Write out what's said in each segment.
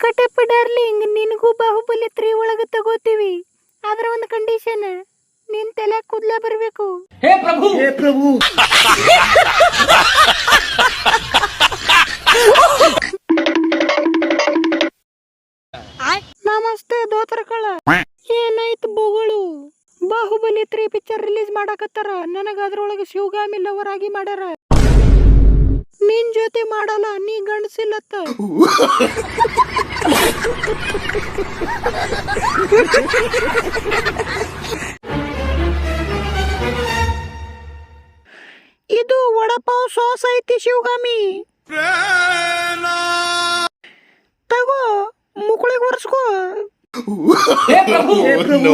ಕಟಪ್ಪ darling, ನಿನಗೂ ಬಾಹುಬಲಿ 3 ಒಳಗೆ ತಗೋತೀವಿ. ಆದ್ರೆ ಒಂದು ಕಂಡೀಷನ್, ನಿನ್ ತಲೆ ಕೂದಲೇ ಬರಬೇಕು. हे प्रभु हे प्रभु ನಮಸ್ತೆ ದೋತ್ರಕಳ, ಏನಾಯ್ತು ಬೋಗಳು? ಬಾಹುಬಲಿ 3 ಪಿಕ್ಚರ್ ರಿಲೀಸ್ ಮಾಡಾಕತ್ತಾರ. ನನಗ ಅದ್ರೊಳಗೆ ಶಿವಗಾಮಿ ಲವರ್ ಆಗಿ ಮಾಡ್ಯಾರ. ನಿನ್ ಜೊತೆ ಮಾಡಲ್ಲ, ನೀ ಗಂಡಸಿಲ್ಲತ್ತ. ಇದು ವಡಪಾವ್ ಸಾಸ್ ಐತಿ ಶಿವಗಾಮಿ, ತಗೋ ಮುಕುಳಿಗೆ ಒರೆಸ್ಕೋ. हे प्रभु हे प्रभु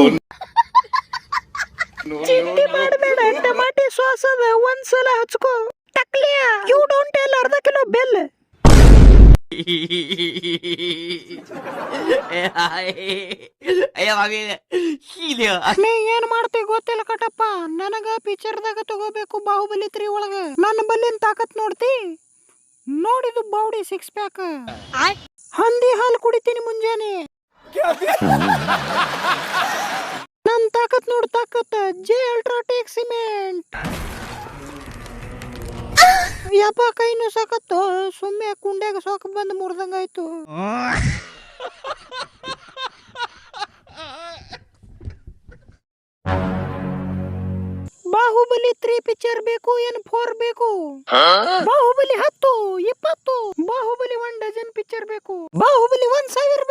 ಚಿಂತೆ ಮಾಡಬೇಡ, ಟಮಾಟಿ ಸಾಸ್ ಅದ, ಒಂದ್ಸಲ ಹಚ್ಕೋ. ಟಕ್ಲಿಯ ಯು ಡೋಂಟ್ ಟೆಲ್, ಅರ್ಧ ಕಿಲೋ ಬೆಲ್. ನೀ ಏನ್ ಮಾಡ್ತಿ ಗೊತ್ತಿಲ್ಲ ಕಟಪ್ಪ. ನನಗ ಪಿಕ್ಚರ್ದಾಗ ತಗೋಬೇಕು ಬಾಹುಬಲಿ 3 ಒಳಗ. ನನ್ನ ಬಲ್ಲಿನ ತಾಕತ್ ನೋಡ್ತಿ? ನೋಡಿದು ಬಾಡಿ 6 ಪ್ಯಾಕ್. ಹಂದಿ ಹಾಲು ಕುಡಿತೀನಿ ಮುಂಜಾನೆ. ನನ್ ತಾಕತ್ ನೋಡ್, ತಾಕತ್ ಜೆ ಅಲ್ಟ್ರಾಟೆಕ್ ಸಿಮೆಂಟ್. ಯಪ್ಪ ಕೈನು ಸಾಕತ್ತು, ಸುಮ್ಮನೆ ಕುಂಡ್ಯಾಗ ಸೋಕ ಬಂದು ಮುರ್ದಂಗಾಯ್ತು. ಬಾಹುಬಲಿ 3 ಪಿಕ್ಚರ್ ಬೇಕು ಏನ್ 4 ಬೇಕು? ಬಾಹುಬಲಿ 10, 20, ಬಾಹುಬಲಿ 1 ಡಜನ್ ಪಿಕ್ಚರ್ ಬೇಕು. ಬಾಹುಬಲಿ 1000